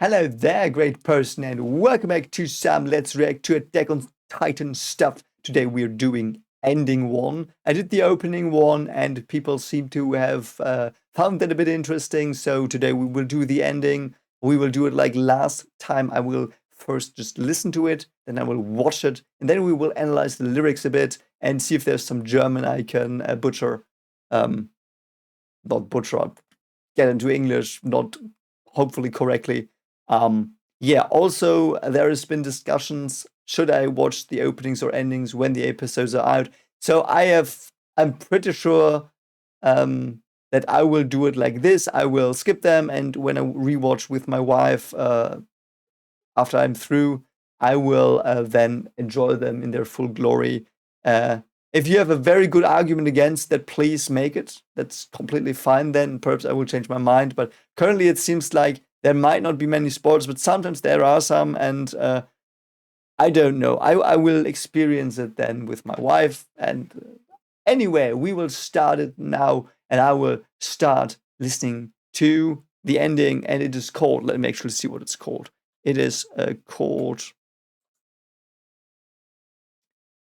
Hello there, great person, and welcome back to some Let's React to Attack on Titan stuff. Today we're doing ending one. I did the opening one, and people seem to have found that a bit interesting. So today we will do the ending. We will do it like last time. I will first just listen to it, then I will watch it, and then we will analyze the lyrics a bit and see if there's some German I can butcher. Not butcher, get into English, not hopefully correctly. Yeah, also there has been discussions, should I watch the openings or endings when the episodes are out? So I'm pretty sure that I will do it like this. I will skip them, and when I rewatch with my wife after I'm through, I will then enjoy them in their full glory. If you have a very good argument against that, please make it. That's completely fine then. Perhaps I will change my mind. But currently it seems like there might not be many spoilers, but sometimes there are some, and I don't know. I will experience it then with my wife. And anyway, we will start it now, and I will start listening to the ending, and it is called, let me actually see what it's called. It is called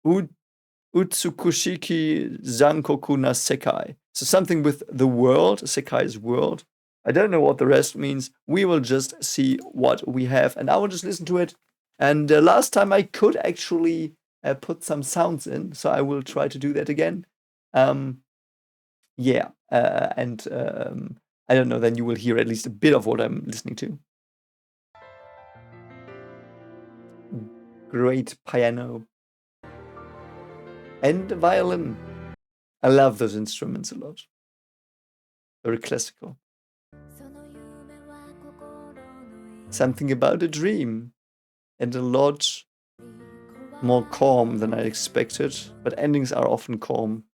Utsukushiki Zankoku na Sekai. So something with the world, Sekai's world. I don't know what the rest means. We will just see what we have, and I will just listen to it. And last time I could actually put some sounds in, so I will try to do that again. Yeah, and I don't know, then you will hear at least a bit of what I'm listening to. Great piano. And violin. I love those instruments a lot. Very classical. Something about a dream. And a lot more calm than I expected. But endings are often calm.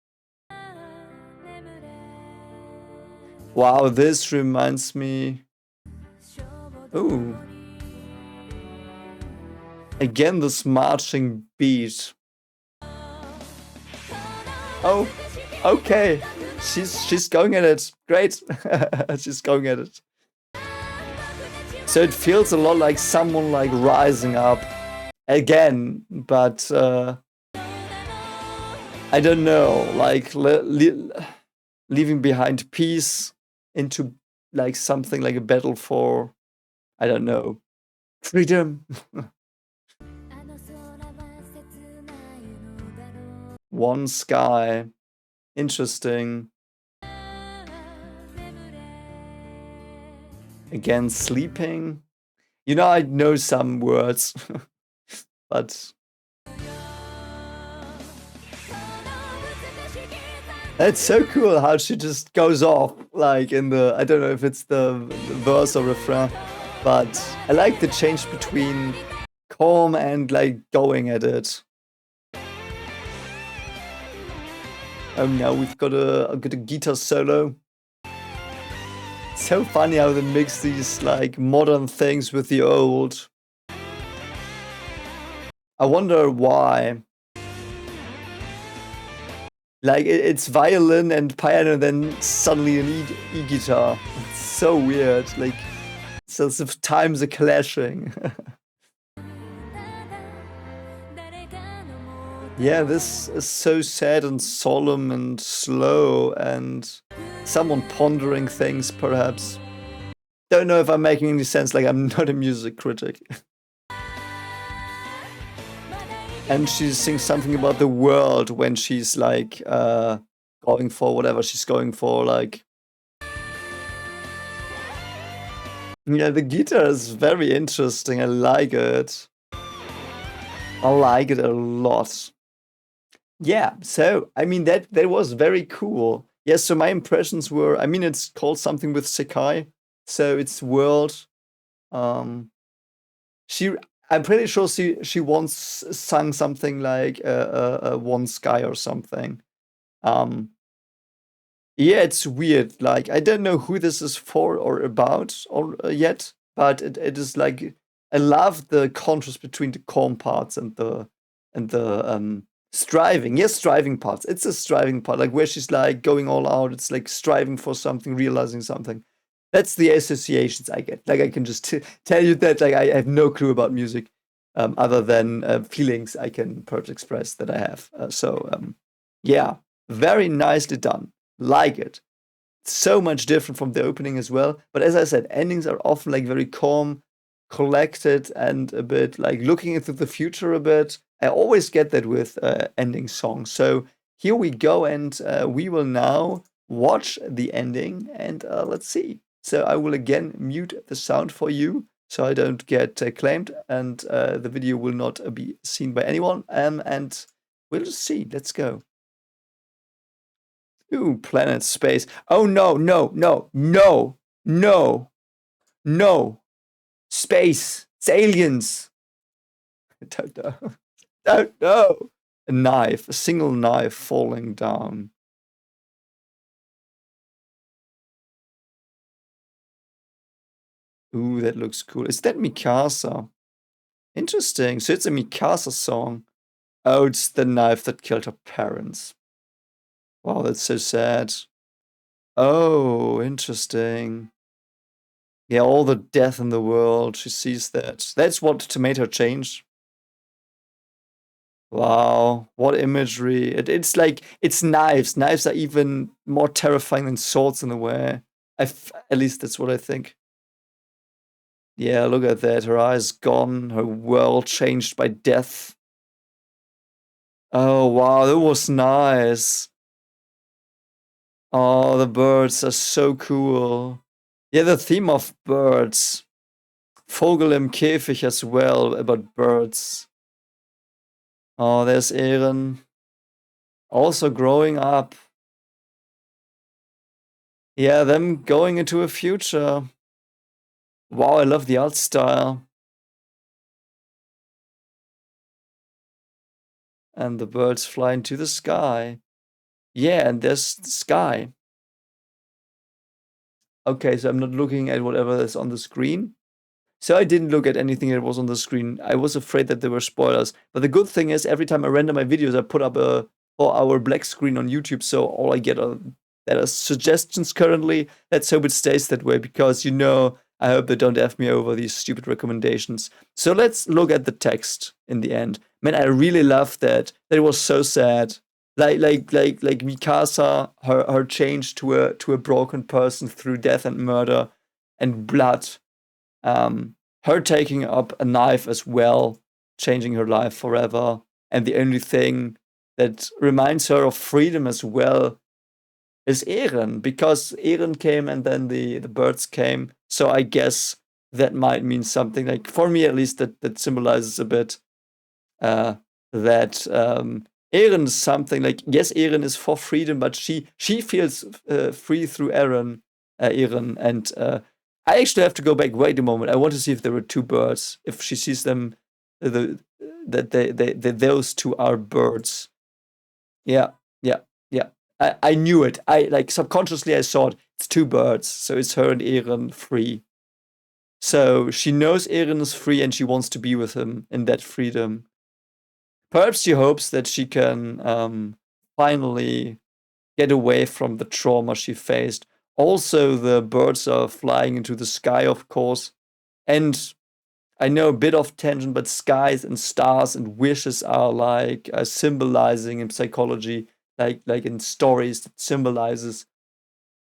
Wow, this reminds me... Oh. Again, this marching beat. Oh, okay. She's going at it. Great. She's going at it. So it feels a lot like someone like rising up again, but I don't know, like leaving behind peace into like something like a battle for, I don't know, freedom. One sky. Interesting. Again, sleeping. You know, I know some words, but it's so cool how she just goes off, like in the, I don't know if it's the verse or refrain, but I like the change between calm and like going at it. Now we've got a guitar solo. So funny how they mix these like modern things with the old. I wonder why. Like it's violin and piano, then suddenly an e-guitar. It's so weird. Like it's as if times are clashing. Yeah, this is so sad and solemn and slow, and someone pondering things, perhaps. Don't know if I'm making any sense, like I'm not a music critic. And she sings something about the world when she's like going for whatever she's going for, like. Yeah, the guitar is very interesting. I like it. I like it a lot. Yeah, so I mean that was very cool. Yeah, so my impressions were, I mean, it's called something with Sekai, so it's world. I'm pretty sure she once sung something like One Sky or something. Yeah, it's weird. Like I don't know who this is for or about or yet, but it is like I love the contrast between the calm parts and the striving. Yes, striving parts. It's a striving part, like where she's like going all out. It's like striving for something, realizing something. That's the associations I get. Like I can just tell you that like I have no clue about music, other than feelings I can perhaps express that I have. Yeah, very nicely done. Like it. So much different from the opening as well. But as I said, endings are often like very calm, collected, and a bit like looking into the future a bit. I always get that with ending songs. So here we go, and we will now watch the ending, and let's see. So I will again mute the sound for you so I don't get claimed, and the video will not be seen by anyone. And we'll just see. Let's go. Ooh, planet space. Oh no, no, no, no, no, no. Space. It's aliens. I don't know. Don't know. A knife, a single knife falling down. Ooh, that looks cool. Is that Mikasa? Interesting. So it's a Mikasa song. Oh, it's the knife that killed her parents. Wow, that's so sad. Oh, interesting. Yeah, all the death in the world. She sees that. That's what made her change. Wow, what imagery. It's like, it's knives. Knives are even more terrifying than swords in a way. At least that's what I think. Yeah, look at that. Her eyes gone, her world changed by death. Oh, wow, that was nice. Oh, the birds are so cool. Yeah, the theme of birds. Vogel im Käfig as well, about birds. Oh, there's Eren. Also growing up. Yeah, them going into a future. Wow, I love the art style. And the birds fly into the sky. Yeah, and there's the sky. Okay, so I'm not looking at whatever is on the screen. So I didn't look at anything that was on the screen. I was afraid that there were spoilers. But the good thing is, every time I render my videos, I put up a 4-hour black screen on YouTube. So all I get are that are suggestions currently. Let's hope it stays that way because, I hope they don't F me over these stupid recommendations. So let's look at the text in the end. Man, I really love that. That was so sad. Like Mikasa, her change to a broken person through death and murder and blood, her taking up a knife as well, changing her life forever. And the only thing that reminds her of freedom as well is Eren, because Eren came and then the birds came. So I guess that might mean something. Like for me at least, that symbolizes a bit uh, that Eren is something like, yes, Eren is for freedom, but she feels free through Eren, and I actually have to go back. Wait a moment, I want to see if there were two birds. If she sees them, the that those two are birds. Yeah, yeah, yeah. I knew it. I like subconsciously I saw it. It's two birds, so it's her and Eren free. So she knows Eren is free, and she wants to be with him in that freedom. Perhaps she hopes that she can finally get away from the trauma she faced. Also, the birds are flying into the sky, of course. And I know a bit of tangent, but skies and stars and wishes are like symbolizing in psychology, like in stories, that symbolizes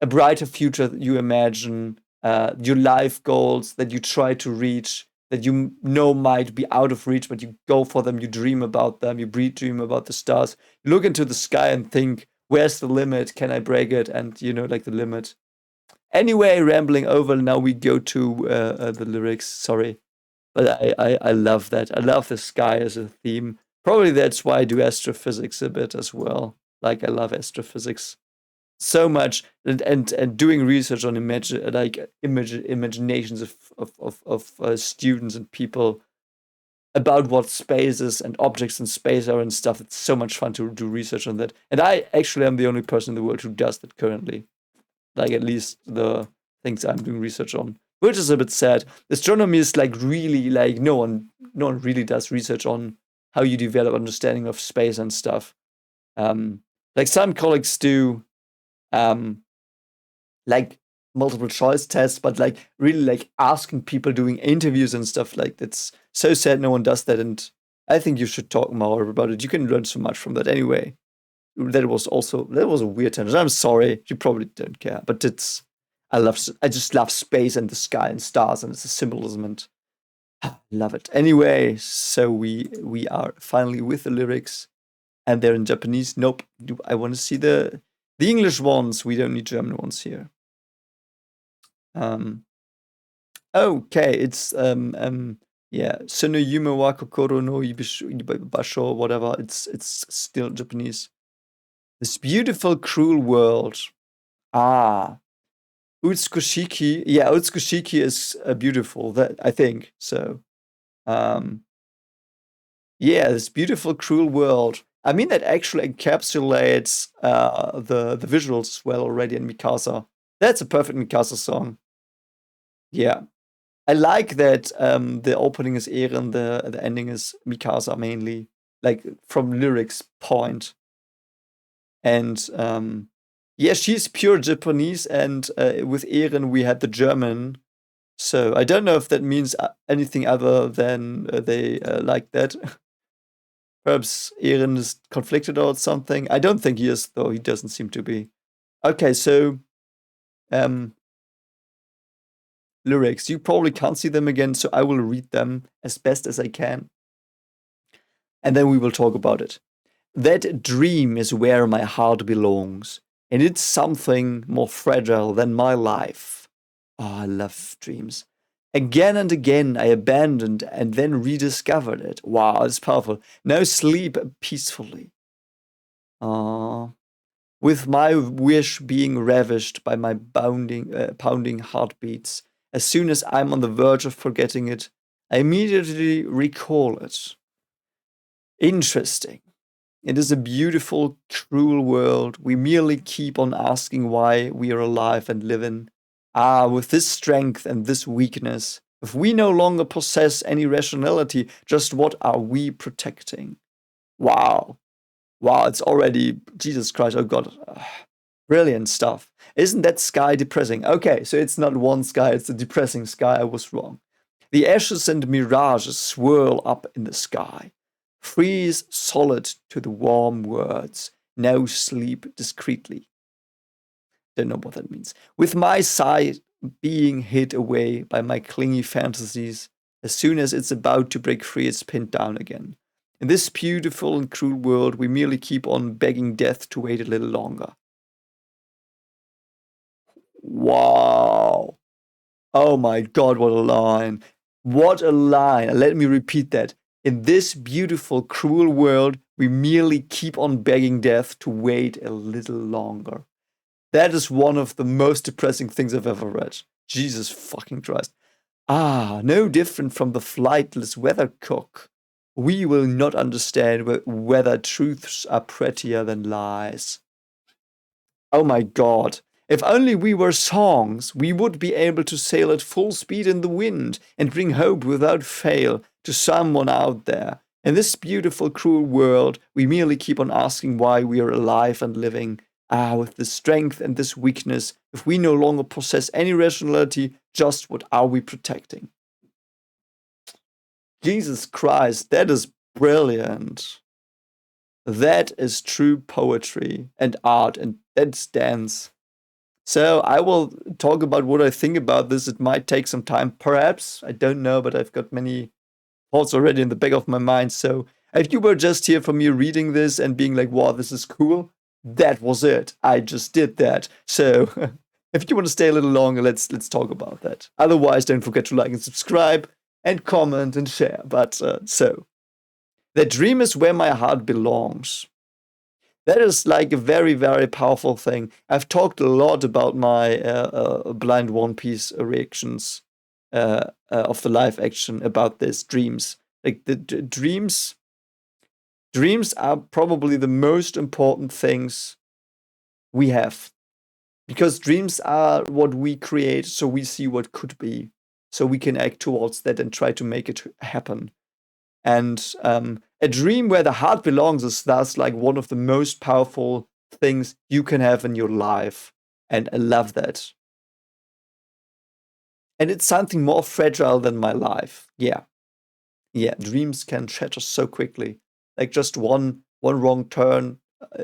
a brighter future that you imagine, your life goals that you try to reach, that you know might be out of reach, but you go for them, you dream about them, you dream about the stars. You look into the sky and think, where's the limit? Can I break it? And like the limit. Anyway, rambling over, now we go to the lyrics. Sorry. But I love that. I love the sky as a theme. Probably that's why I do astrophysics a bit as well. Like I love astrophysics so much, and doing research on imaginations of students and people about what spaces and objects in space are and stuff. It's so much fun to do research on that, and I actually am the only person in the world who does that currently, like at least the things I'm doing research on, which is a bit sad. Astronomy is like really like no one really does research on how you develop understanding of space and stuff. um like some colleagues do, um, like multiple choice tests, but like really like asking people, doing interviews and stuff. Like that's so sad no one does that, and I think you should talk more about it. You can learn so much from that anyway. That was a weird tangent. I'm sorry, you probably don't care, but I just love space and the sky and stars, and it's a symbolism, and I love it. Anyway, so we are finally with the lyrics, and they're in Japanese. Nope, I want to see the English ones. We don't need German ones here. Um, okay, it's yeah, Sono Yume wa Kokoro no Basho, whatever. It's still Japanese. This beautiful, cruel world. Ah, Utsukushiki. Yeah, Utsukushiki is beautiful. That I think so. Um, yeah, this beautiful, cruel world. I mean, that actually encapsulates the visuals as well already in Mikasa. That's a perfect Mikasa song. Yeah, I like that the opening is Eren, the ending is Mikasa mainly, like from lyrics point. And yeah, she's pure Japanese, and with Eren we had the German. So I don't know if that means anything other than they like that. Perhaps Eren is conflicted or something. I don't think he is, though. He doesn't seem to be. Okay, so um, lyrics. You probably can't see them again, so I will read them as best as I can, and then we will talk about it. That dream is where my heart belongs, and it's something more fragile than my life. Oh, I love dreams. Again and again, I abandoned and then rediscovered it. Wow, it's powerful. Now sleep peacefully. Ah, with my wish being ravished by my pounding heartbeats. As soon as I'm on the verge of forgetting it, I immediately recall it. Interesting. It is a beautiful, cruel world. We merely keep on asking why we are alive and live in. Ah, with this strength and this weakness, if we no longer possess any rationality, just what are we protecting? Wow. Wow, it's already, Jesus Christ, oh God. Brilliant stuff. Isn't that sky depressing? Okay, so it's not one sky, it's a depressing sky. I was wrong. The ashes and mirages swirl up in the sky. Freeze solid to the warm words. Now sleep discreetly. Don't know what that means. With my sigh being hid away by my clingy fantasies, as soon as it's about to break free, it's pinned down again. In this beautiful and cruel world, we merely keep on begging death to wait a little longer. Wow. Oh my God, what a line. What a line. Let me repeat that. In this beautiful, cruel world, we merely keep on begging death to wait a little longer. That is one of the most depressing things I've ever read. Jesus fucking Christ. Ah, no different from the flightless weathercock. We will not understand whether truths are prettier than lies. Oh my God. If only we were songs, we would be able to sail at full speed in the wind and bring hope without fail to someone out there. In this beautiful, cruel world, we merely keep on asking why we are alive and living. Ah, with this strength and this weakness, if we no longer possess any rationality, just what are we protecting? Jesus Christ, that is brilliant. That is true poetry and art, and that's dance. So I will talk about what I think about this. It might take some time, perhaps. I don't know, but I've got many thoughts already in the back of my mind. So if you were just here for me reading this and being like, wow, this is cool, that was it. I just did that. So if you want to stay a little longer, let's talk about that. Otherwise, don't forget to like and subscribe and comment and share. But so that dream is where my heart belongs. That is like a very, very powerful thing. I've talked a lot about my blind One Piece reactions of the live action about this dreams. Like the dreams are probably the most important things we have, because dreams are what we create, so we see what could be, so we can act towards that and try to make it happen. And a dream where the heart belongs is thus like one of the most powerful things you can have in your life. And I love that. And it's something more fragile than my life. Yeah. Yeah, dreams can shatter so quickly. Like just one wrong turn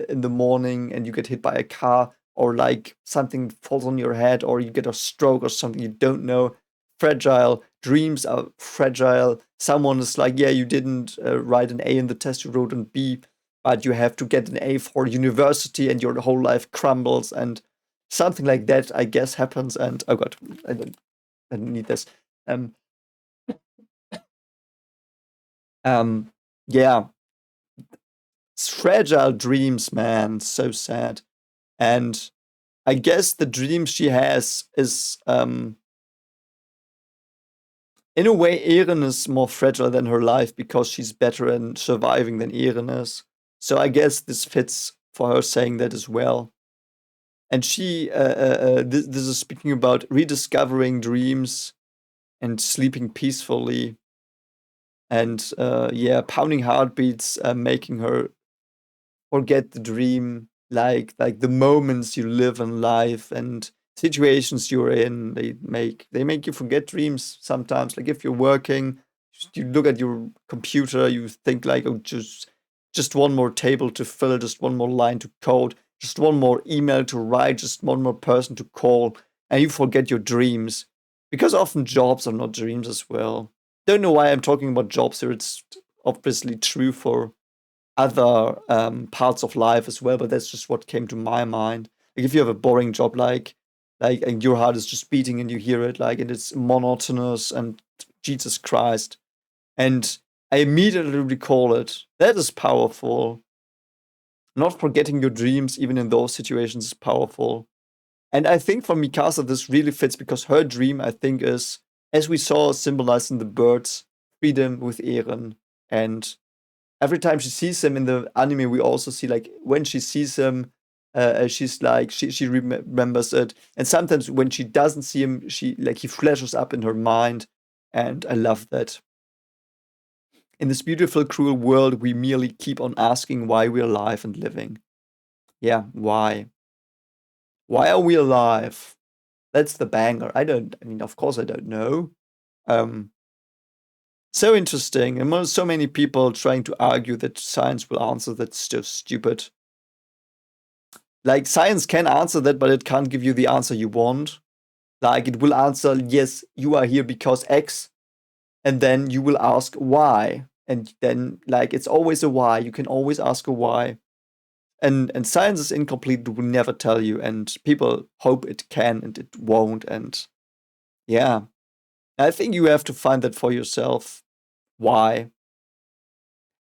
in the morning and you get hit by a car, or like something falls on your head, or you get a stroke or something you don't know. Fragile. Dreams are fragile. Someone is like, yeah, you didn't write an A in the test, you wrote an B, but you have to get an A for university and your whole life crumbles, and something like that, I guess, happens. And oh god, I don't need this. Um, um, yeah, it's fragile dreams, man. So sad. And I guess the dream she has is, in a way, Eren is more fragile than her life because she's better in surviving than Eren is. So I guess this fits for her saying that as well. And this is speaking about rediscovering dreams and sleeping peacefully, and yeah, pounding heartbeats, making her forget the dream, like the moments you live in life and situations you're in. They make you forget dreams sometimes. Like if you're working, you look at your computer, you think like, oh, just one more table to fill, just one more line to code, just one more email to write, just one more person to call, and you forget your dreams, because often jobs are not dreams as well. Don't know why I'm talking about jobs here. It's obviously true for other parts of life as well, but that's just what came to my mind. Like if you have a boring job, like and your heart is just beating and you hear it, like, and it's monotonous and Jesus Christ, and I immediately recall it. That is powerful. Not forgetting your dreams, even in those situations, is powerful. And I think for Mikasa, this really fits because her dream, I think, is, as we saw symbolized in the birds, freedom with Eren. And every time she sees him in the anime, we also see like when she sees him, she's like she remembers it, and sometimes when she doesn't see him, she like he flashes up in her mind, and I love that. In this beautiful, cruel world, we merely keep on asking why we're alive and living. Yeah, why? Why are we alive? That's the banger. I don't. I mean, of course, I don't know. Um, so interesting, and so many people trying to argue that science will answer. That's just stupid. Like science can answer that, but it can't give you the answer you want. Like it will answer, yes, you are here because X, and then you will ask why. And then like it's always a why. You can always ask a why. And science is incomplete, it will never tell you. And people hope it can and it won't. And yeah. I think you have to find that for yourself. Why?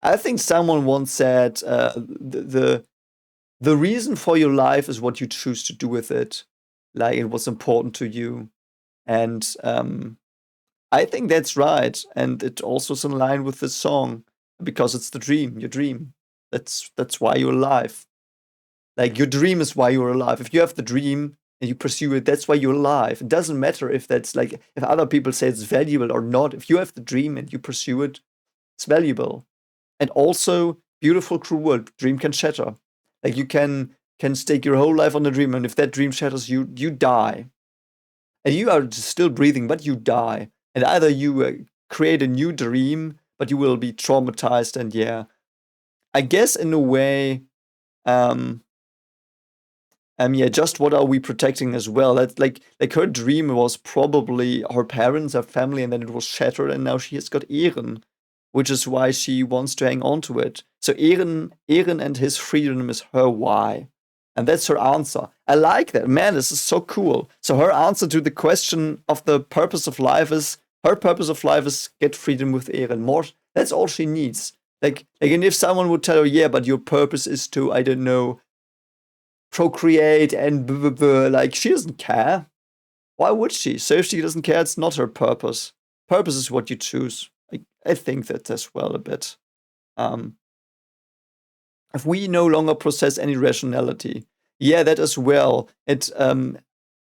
I think someone once said the reason for your life is what you choose to do with it. Like it was important to you. And I think that's right. And it also is in line with the song because it's the dream, your dream. That's why you're alive. Like your dream is why you're alive. If you have the dream and you pursue it, that's why you're alive. It doesn't matter if that's like if other people say it's valuable or not. If you have the dream and you pursue it, it's valuable. And also, beautiful, cruel world. Dream can shatter. Like you can stake your whole life on a dream, and if that dream shatters, you die, and you are still breathing, but you die. And either you create a new dream, but you will be traumatized. And yeah, I guess in a way, um, yeah, just what are we protecting as well? That's like her dream was probably her parents, her family, and then it was shattered, and now she has got Eren, which is why she wants to hang on to it. So Eren and his freedom is her why. And that's her answer. I like that. Man, this is so cool. So her answer to the question of the purpose of life is her purpose of life is get freedom with Eren. More, that's all she needs. And if someone would tell her, yeah, but your purpose is to, I don't know, procreate and blah, blah, blah, like she doesn't care. Why would she? So if she doesn't care, it's not her purpose. Purpose is what you choose. I think that as well a bit. Um, if we no longer possess any rationality, yeah, that as well. It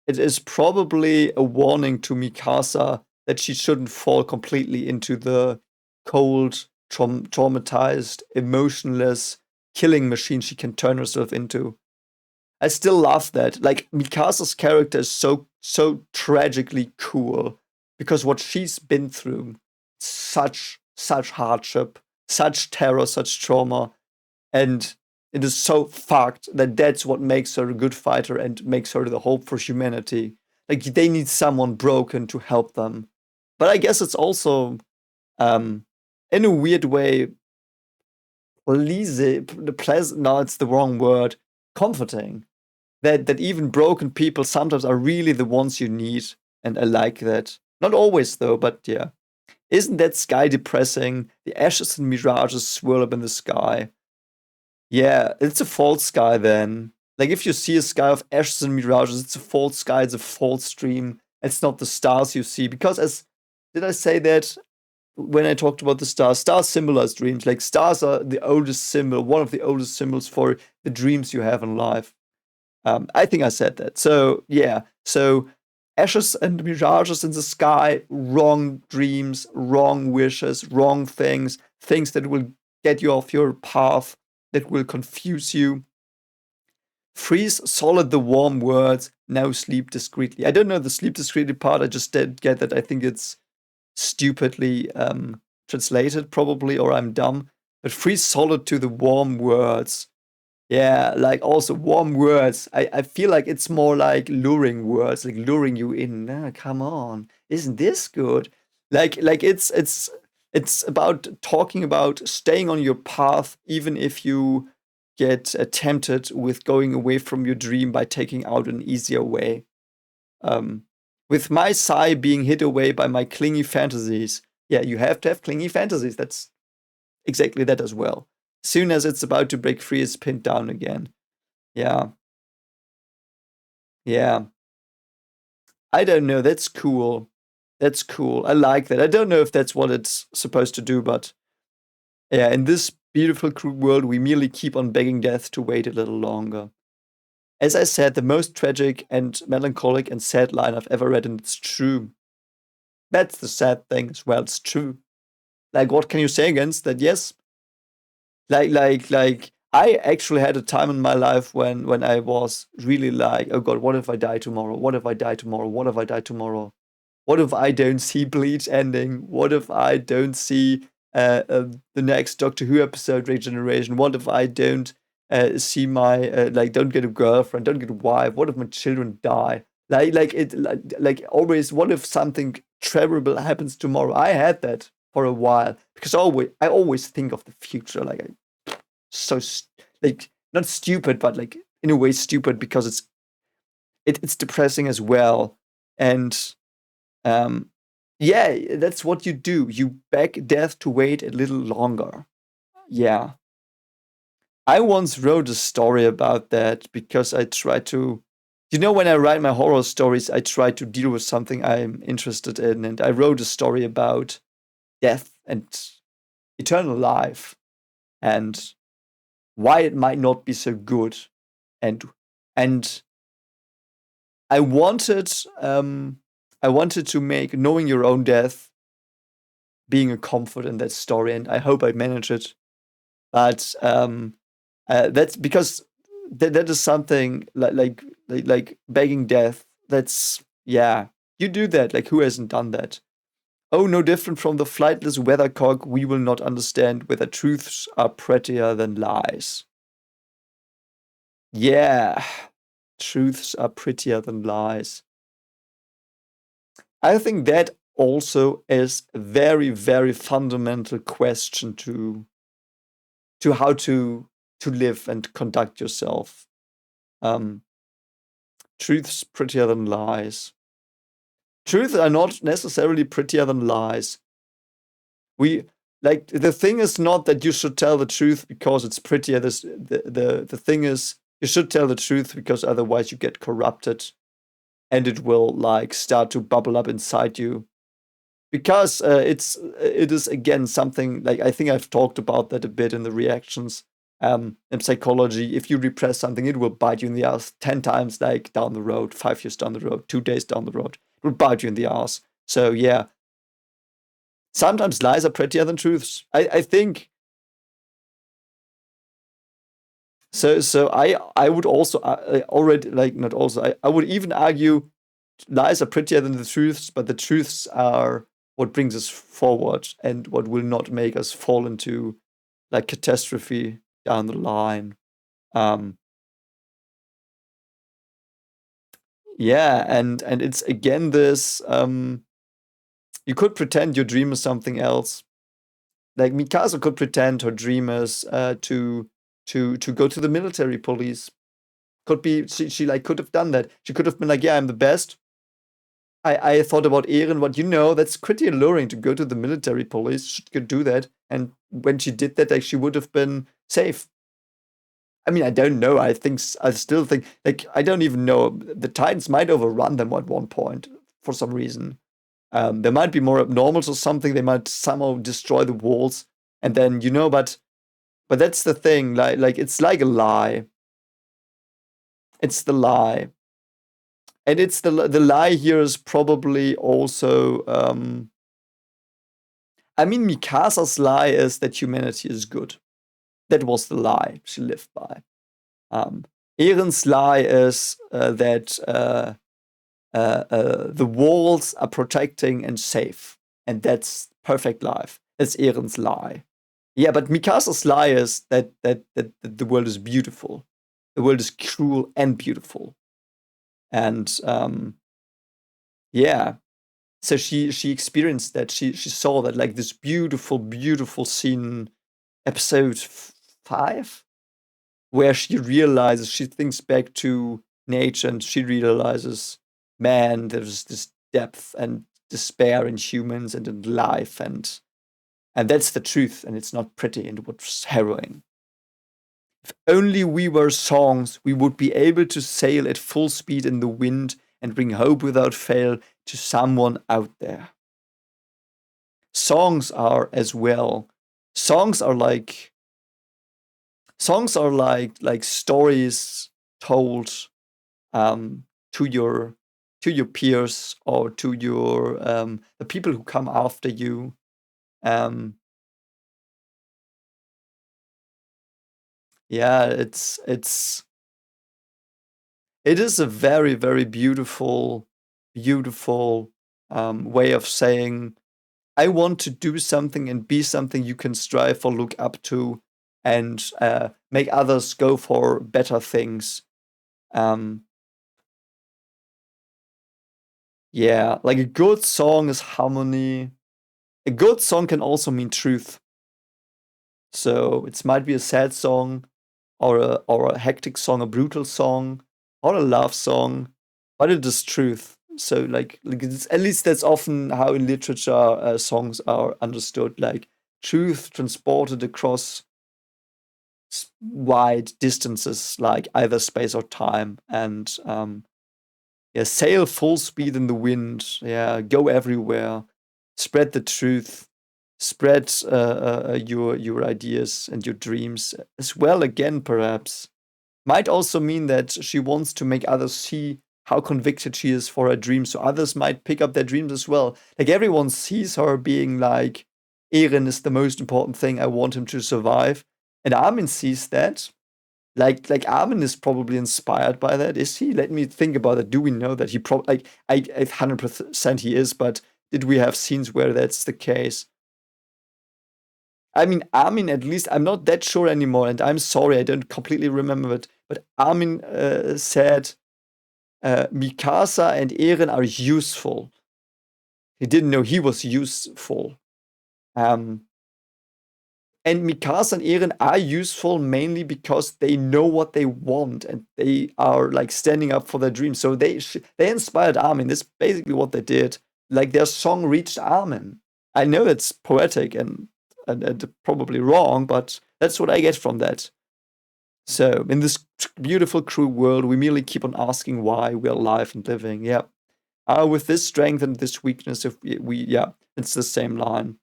is probably a warning to Mikasa that she shouldn't fall completely into the cold, traumatized, emotionless killing machine she can turn herself into. I still love that. Like Mikasa's character is so tragically cool. because what she's been through, such hardship, such terror, such trauma, and it is so fucked that that's what makes her a good fighter and makes her the hope for humanity. Like they need someone broken to help them. But I guess it's also, um, in a weird way, the pleasant. No, it's the wrong word. Comforting that even broken people sometimes are really the ones you need, and I like that. Not always though, but yeah. Isn't that sky depressing? The ashes and mirages swirl up in the sky. Yeah, it's a false sky then. Like if you see a sky of ashes and mirages, it's a false sky, it's a false dream. It's not the stars you see. Because as did I say that when I talked about the stars? Stars symbolize dreams. Like stars are the oldest symbol, one of the oldest symbols for the dreams you have in life. I think I said that. So yeah. So ashes and mirages in the sky, wrong dreams, wrong wishes, wrong things, things that will get you off your path, that will confuse you. Freeze solid the warm words, now sleep discreetly. I don't know the sleep discreetly part, I just did get that. I think it's stupidly translated, probably, or I'm dumb. But freeze solid to the warm words. Yeah, like also warm words. I feel like it's more like luring words, like luring you in. Ah, come on, isn't this good? Like it's about talking about staying on your path, even if you get tempted with going away from your dream by taking out an easier way. Um, with my sigh being hid away by my clingy fantasies. Yeah, you have to have clingy fantasies. That's exactly that as well. Soon as it's about to break free, it's pinned down again. Yeah. Yeah. I don't know. That's cool. That's cool. I like that. I don't know if that's what it's supposed to do, but yeah, in this beautiful, cruel world, we merely keep on begging death to wait a little longer. As I said, the most tragic and melancholic and sad line I've ever read, and it's true. That's the sad thing as well. It's true. Like, what can you say against that? Yes, like I actually had a time in my life when I was really like, oh god, what if I die tomorrow? What if I die tomorrow? What if I die tomorrow? What if I don't see Bleach ending? What if I don't see the next Doctor Who episode, Regeneration? What if I don't see my like don't get a girlfriend, don't get a wife? What if my children die? Like always. What if something terrible happens tomorrow? I had that for a while because I always think of the future. Like so like not stupid, but like in a way stupid because it's depressing as well. And um, yeah, that's what you do. You beg death to wait a little longer. Yeah. I once wrote a story about that because I try to, when I write my horror stories, I try to deal with something I'm interested in. And I wrote a story about death and eternal life and why it might not be so good. And and I wanted I wanted to make knowing your own death being a comfort in that story, and I hope I manage it. But that's because that is something like begging death. That's yeah, you do that. Like who hasn't done that? Oh, no different from the flightless weathercock, we will not understand whether truths are prettier than lies. Yeah, truths are prettier than lies. I think that also is a very, very fundamental question to how to live and conduct yourself. Um, truths prettier than lies. Truths are not necessarily prettier than lies. We like the thing is not that you should tell the truth because it's prettier. The thing is you should tell the truth because otherwise you get corrupted and it will like start to bubble up inside you because it is again something like I think I've talked about that a bit in the reactions. In psychology, if you repress something, it will bite you in the ass 10 times, like down the road, 5 years down the road, 2 days down the road. It will bite you in the ass. So yeah, sometimes lies are prettier than truths. I think so. So I would also already like not also I would even argue lies are prettier than the truths, but the truths are what brings us forward and what will not make us fall into like catastrophe down the line. Um, yeah, and it's again this you could pretend your dream is something else. Like Mikasa could pretend her dream is to go to the military police. Could be she like could have done that. She could have been like, yeah, I'm the best. I thought about Eren, but that's pretty alluring to go to the military police. She could do that. And when she did that, like she would have been safe. I mean, I don't know. I still think like I don't even know. The Titans might overrun them at one point for some reason. There might be more abnormals or something. They might somehow destroy the walls, and then but that's the thing. Like it's like a lie. It's the lie, and it's the lie here is probably also. I mean, Mikasa's lie is that humanity is good. That was the lie she lived by. Um, Eren's lie is that the walls are protecting and safe, and that's perfect life. That's Eren's lie. Yeah, but Mikasa's lie is that the world is beautiful. The world is cruel and beautiful, and yeah. So she experienced that. She saw that like this beautiful scene, episode 5, where she thinks back to nature and she realizes, man, there's this depth and despair in humans and in life, and that's the truth, and it's not pretty, and it was harrowing. If only we were songs, we would be able to sail at full speed in the wind and bring hope without fail to someone out there. Songs are as well. Songs are like stories told to your peers or to your the people who come after you. Um, yeah, it is a very beautiful way of saying I want to do something and be something you can strive for, look up to, and make others go for better things. Um, yeah, like a good song is harmony. A good song can also mean truth. So it might be a sad song, or a hectic song, a brutal song, or a love song, but it is truth. So like at least that's often how in literature songs are understood, like truth transported across wide distances, like either space or time, and yeah, sail full speed in the wind. Yeah, go everywhere, spread the truth, spread your ideas and your dreams as well. Again, perhaps might also mean that she wants to make others see how convicted she is for her dreams, so others might pick up their dreams as well. Like everyone sees her being like, Eren is the most important thing. I want him to survive, and Armin sees that. Like Armin is probably inspired by that. Is he? Let me think about it. Do we know that he probably like I 100% he is, but did we have scenes where that's the case? I mean, Armin, at least I'm not that sure anymore, and I'm sorry, I don't completely remember it. But Armin said Mikasa and Eren are useful. He didn't know he was useful. Um, and Mikasa and Eren are useful mainly because they know what they want and they are like standing up for their dreams. So they inspired Armin. That's basically what they did. Like their song reached Armin. I know it's poetic and probably wrong, but that's what I get from that. So in this beautiful, cruel world, we merely keep on asking why we're alive and living. Yeah. With this strength and this weakness, if yeah, it's the same line.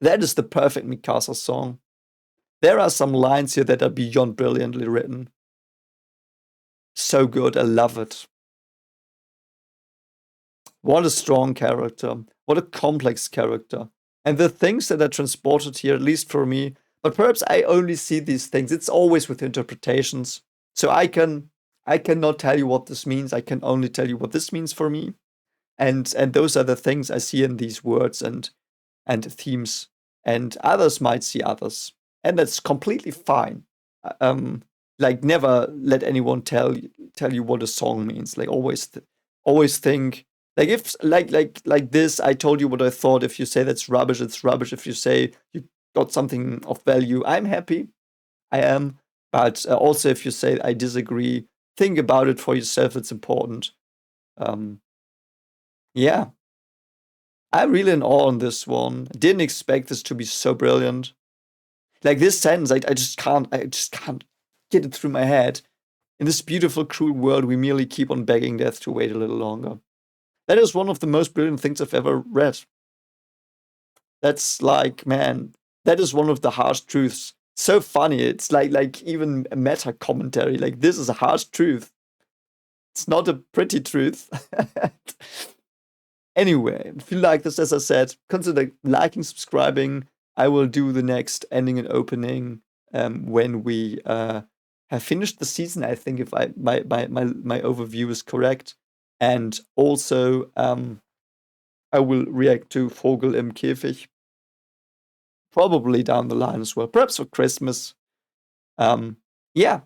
That is the perfect Mikasa song. There are some lines here that are beyond brilliantly written. So good, I love it. What a strong character. What a complex character. And the things that are transported here, at least for me, but perhaps I only see these things. It's always with interpretations. So I can I cannot tell you what this means. I can only tell you what this means for me. And those are the things I see in these words and themes. And others might see others. And that's completely fine. Like never let anyone tell you what a song means. Like always think like if like this, I told you what I thought. If you say that's rubbish, it's rubbish. If you say you got something of value, I'm happy. I am. But also, if you say I disagree, think about it for yourself. It's important. Yeah, I'm really in awe on this one. Didn't expect this to be so brilliant. Like this sentence, I just can't get it through my head. In this beautiful, cruel world, we merely keep on begging death to wait a little longer. That is one of the most brilliant things I've ever read. That's like, man, that is one of the harsh truths. So funny. It's like even a meta commentary. Like this is a harsh truth. It's not a pretty truth. Anyway, if you like this, as I said, consider liking, subscribing. I will do the next ending and opening when we have finished the season. I think if my overview is correct, and also I will react to Vogel im Käfig probably down the line as well, perhaps for Christmas. Yeah.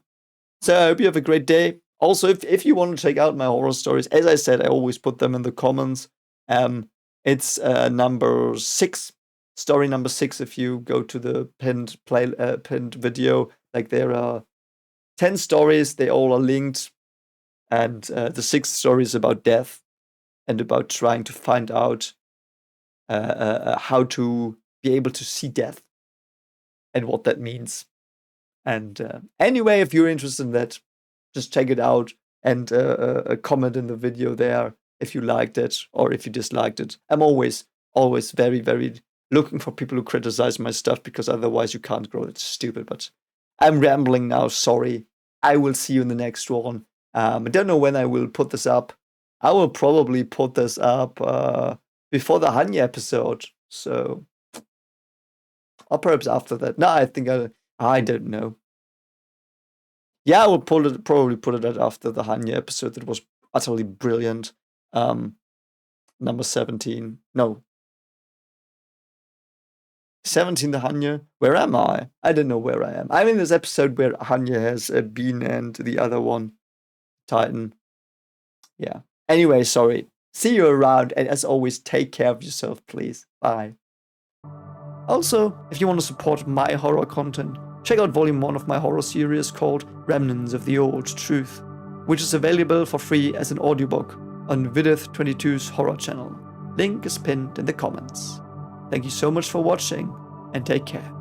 So I hope you have a great day. Also, if you want to check out my horror stories, as I said, I always put them in the comments. It's number 6, story number 6. If you go to the pinned video, like there are 10 stories, they all are linked, and the 6th story is about death and about trying to find out how to be able to see death and what that means. And anyway, if you're interested in that, just check it out and comment in the video there if you liked it or if you disliked it. I'm always very, very looking for people who criticize my stuff, because otherwise you can't grow. It's stupid, but I'm rambling now. Sorry. I will see you in the next one. I don't know when I will put this up. I will probably put this up before the Hanya episode. So, or perhaps after that. No, I think I don't know. Yeah, I will probably put it after the Hanya episode. That was utterly brilliant. Number 17. No. 17, the Hanya. Where am I? I don't know where I am. I'm in this episode where Hanya has been and the other one, Titan. Yeah. Anyway, sorry. See you around, and as always, take care of yourself, please. Bye. Also, if you want to support my horror content, check out Volume 1 of my horror series called Remnants of the Old Truth, which is available for free as an audiobook on Vidith22's horror channel. Link is pinned in the comments. Thank you so much for watching, and take care.